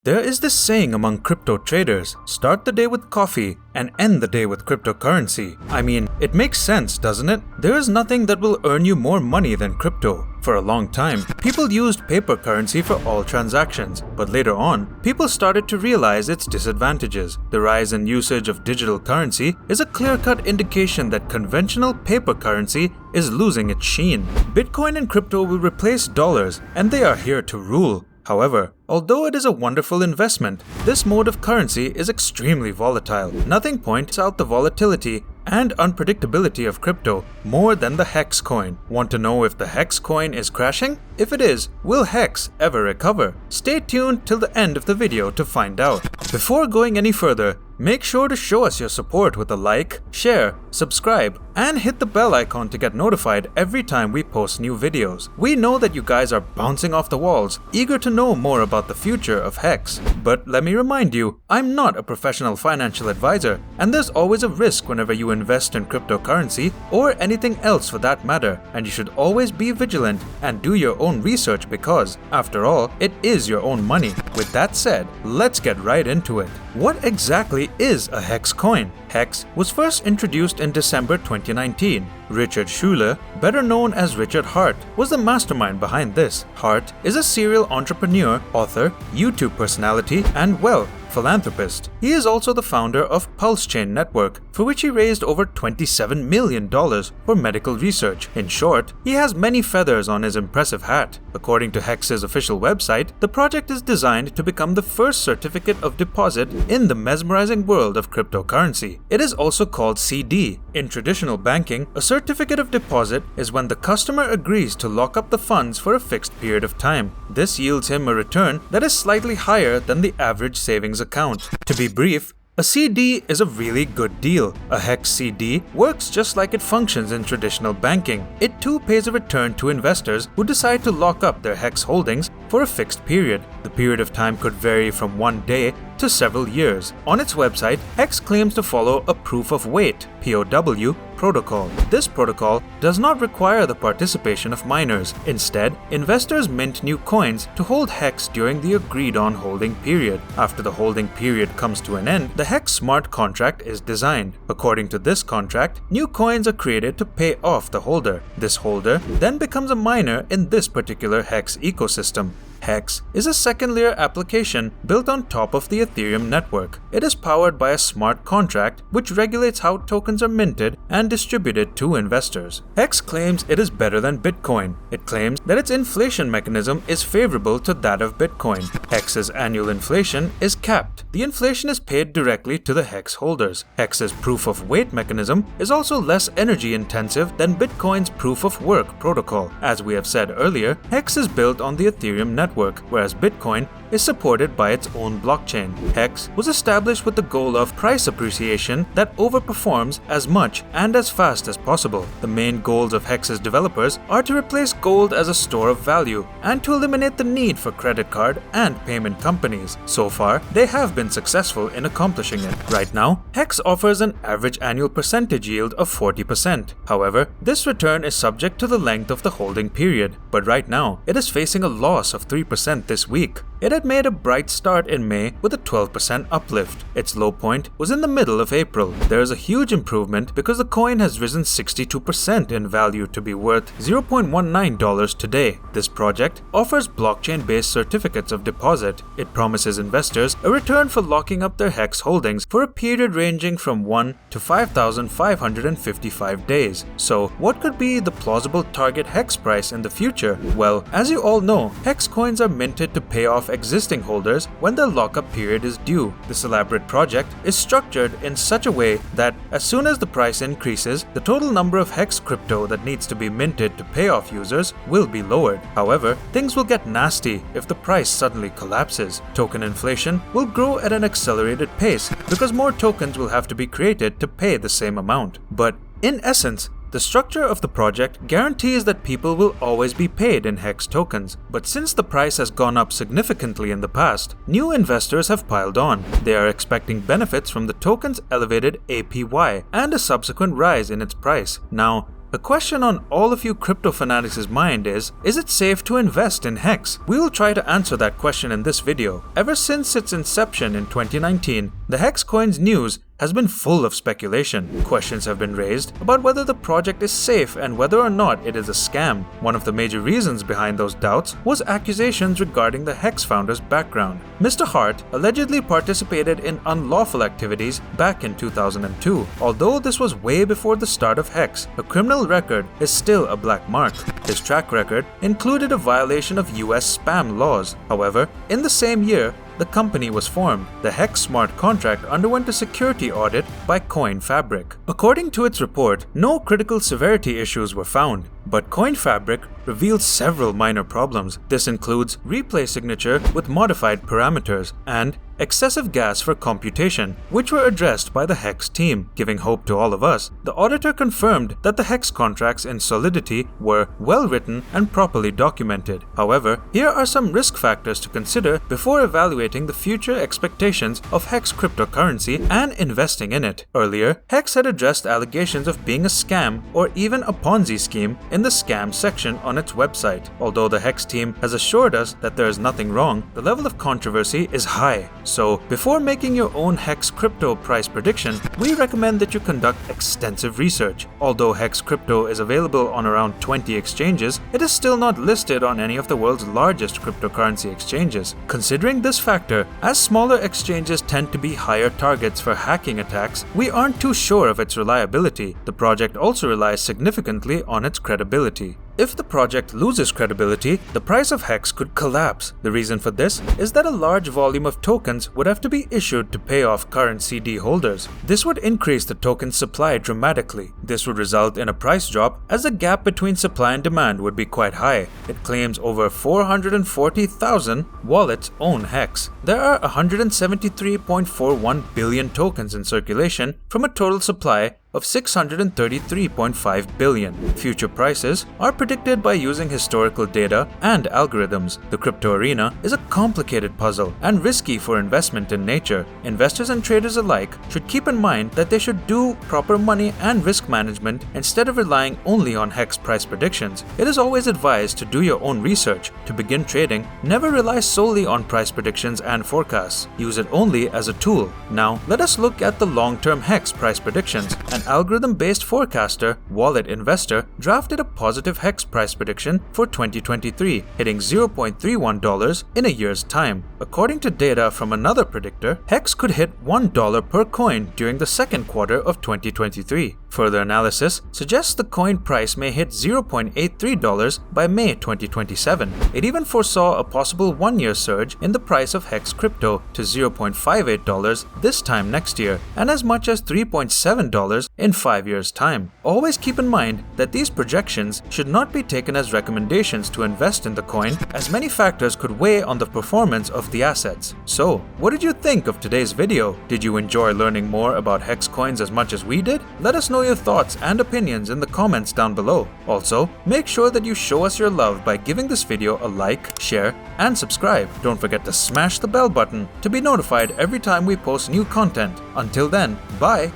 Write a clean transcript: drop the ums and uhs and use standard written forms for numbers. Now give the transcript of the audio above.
There is this saying among crypto traders, start the day with coffee and end the day with cryptocurrency. I mean, it makes sense, doesn't it? There is nothing that will earn you more money than crypto. For a long time, people used paper currency for all transactions, but later on, people started to realize its disadvantages. The rise in usage of digital currency is a clear-cut indication that conventional paper currency is losing its sheen. Bitcoin and crypto will replace dollars, and they are here to rule. However, although it is a wonderful investment, this mode of currency is extremely volatile. Nothing points out the volatility and unpredictability of crypto more than the HEX coin. Want to know if the HEX coin is crashing? If it is, will HEX ever recover? Stay tuned till the end of the video to find out. Before going any further, make sure to show us your support with a like, share, subscribe, and hit the bell icon to get notified every time we post new videos. We know that you guys are bouncing off the walls, eager to know more about the future of HEX. But let me remind you, I'm not a professional financial advisor, and there's always a risk whenever you invest in cryptocurrency or anything else for that matter, and you should always be vigilant and do your own research because, after all, it is your own money. With that said, let's get right into it. What exactly is a HEX coin? HEX was first introduced in December 2019. Richard Schuler, better known as Richard Hart, was the mastermind behind this. Hart is a serial entrepreneur, author, YouTube personality, and, well, philanthropist. He is also the founder of Pulse Chain Network, for which he raised over $27 million for medical research. In short, he has many feathers on his impressive hat. According to HEX's official website, the project is designed to become the first certificate of deposit in the mesmerizing world of cryptocurrency. It is also called CD. In traditional banking, a certificate of deposit is when the customer agrees to lock up the funds for a fixed period of time. This yields him a return that is slightly higher than the average savings account. To be brief, a CD is a really good deal. A HEX CD works just like it functions in traditional banking. It too pays a return to investors who decide to lock up their HEX holdings for a fixed period. The period of time could vary from 1 day to several years. On its website, HEX claims to follow a proof of weight (POW) protocol. This protocol does not require the participation of miners. Instead, investors mint new coins to hold HEX during the agreed-on holding period. After the holding period comes to an end, the HEX smart contract is designed. According to this contract, new coins are created to pay off the holder. This holder then becomes a miner in this particular HEX ecosystem. HEX is a second-layer application built on top of the Ethereum network. It is powered by a smart contract which regulates how tokens are minted and distributed to investors. HEX claims it is better than Bitcoin. It claims that its inflation mechanism is favorable to that of Bitcoin. HEX's annual inflation is capped. The inflation is paid directly to the HEX holders. HEX's proof-of-weight mechanism is also less energy-intensive than Bitcoin's proof-of-work protocol. As we have said earlier, HEX is built on the Ethereum network, whereas Bitcoin is supported by its own blockchain. HEX was established with the goal of price appreciation that overperforms as much and as fast as possible. The main goals of HEX's developers are to replace gold as a store of value and to eliminate the need for credit card and payment companies. So far, they have been successful in accomplishing it. Right now, HEX offers an average annual percentage yield of 40%. However, this return is subject to the length of the holding period, but right now, it is facing a loss of 3% this week. It had made a bright start in May with a 12% uplift. Its low point was in the middle of April. There is a huge improvement because the coin has risen 62% in value to be worth $0.19 today. This project offers blockchain-based certificates of deposit. It promises investors a return for locking up their HEX holdings for a period ranging from 1 to 5,555 days. So, what could be the plausible target HEX price in the future? Well, as you all know, HEX coins are minted to pay off existing holders when their lockup period is due. This elaborate project is structured in such a way that as soon as the price increases, the total number of HEX crypto that needs to be minted to pay off users will be lowered. However, things will get nasty if the price suddenly collapses. Token inflation will grow at an accelerated pace because more tokens will have to be created to pay the same amount. But in essence, the structure of the project guarantees that people will always be paid in HEX tokens, but since the price has gone up significantly in the past, new investors have piled on. They are expecting benefits from the token's elevated APY and a subsequent rise in its price. Now, The question on all of you crypto fanatics' mind is it safe to invest in HEX? We will try to answer that question in this video. Ever since its inception in 2019, the HEX coin's news has been full of speculation. Questions have been raised about whether the project is safe and whether or not it is a scam. One of the major reasons behind those doubts was accusations regarding the HEX founder's background. Mr. Hart allegedly participated in unlawful activities back in 2002. Although this was way before the start of HEX, a criminal record is still a black mark. His track record included a violation of US spam laws. However, in the same year, the company was formed. The HEX smart contract underwent a security audit by CoinFabric. According to its report, no critical severity issues were found, but CoinFabric revealed several minor problems. This includes replay signature with modified parameters and excessive gas for computation, which were addressed by the HEX team. Giving hope to all of us, the auditor confirmed that the HEX contracts in Solidity were well written and properly documented. However, here are some risk factors to consider before evaluating the future expectations of HEX cryptocurrency and investing in it. Earlier, HEX had addressed allegations of being a scam or even a Ponzi scheme in the scam section on its website. Although the HEX team has assured us that there is nothing wrong, the level of controversy is high. So, before making your own HEX crypto price prediction, we recommend that you conduct extensive research. Although HEX crypto is available on around 20 exchanges, it is still not listed on any of the world's largest cryptocurrency exchanges. Considering this factor, as smaller exchanges tend to be higher targets for hacking attacks, we aren't too sure of its reliability. The project also relies significantly on its credibility. If the project loses credibility, the price of HEX could collapse. The reason for this is that a large volume of tokens would have to be issued to pay off current CD holders. This would increase the token supply dramatically. This would result in a price drop as the gap between supply and demand would be quite high. It claims over 440,000 wallets own HEX. There are 173.41 billion tokens in circulation from a total supply of 633.5 billion. Future prices are predicted by using historical data and algorithms. The crypto arena is a complicated puzzle and risky for investment in nature. Investors and traders alike should keep in mind that they should do proper money and risk management instead of relying only on HEX price predictions. It is always advised to do your own research. To begin trading, never rely solely on price predictions and forecasts. Use it only as a tool. Now, let us look at the long-term HEX price predictions. An algorithm-based forecaster, Wallet Investor, drafted a positive HEX price prediction for 2023, hitting $0.31 in a year's time. According to data from another predictor, HEX could hit $1 per coin during the second quarter of 2023. Further analysis suggests the coin price may hit $0.83 by May 2027. It even foresaw a possible one-year surge in the price of HEX crypto to $0.58 this time next year, and as much as $3.7 in 5 years' time. Always keep in mind that these projections should not be taken as recommendations to invest in the coin, as many factors could weigh on the performance of the assets. So, what did you think of today's video? Did you enjoy learning more about HEX coins as much as we did? Let us know your thoughts and opinions in the comments down below. Also, make sure that you show us your love by giving this video a like, share, and subscribe. Don't forget to smash the bell button to be notified every time we post new content. Until then, bye!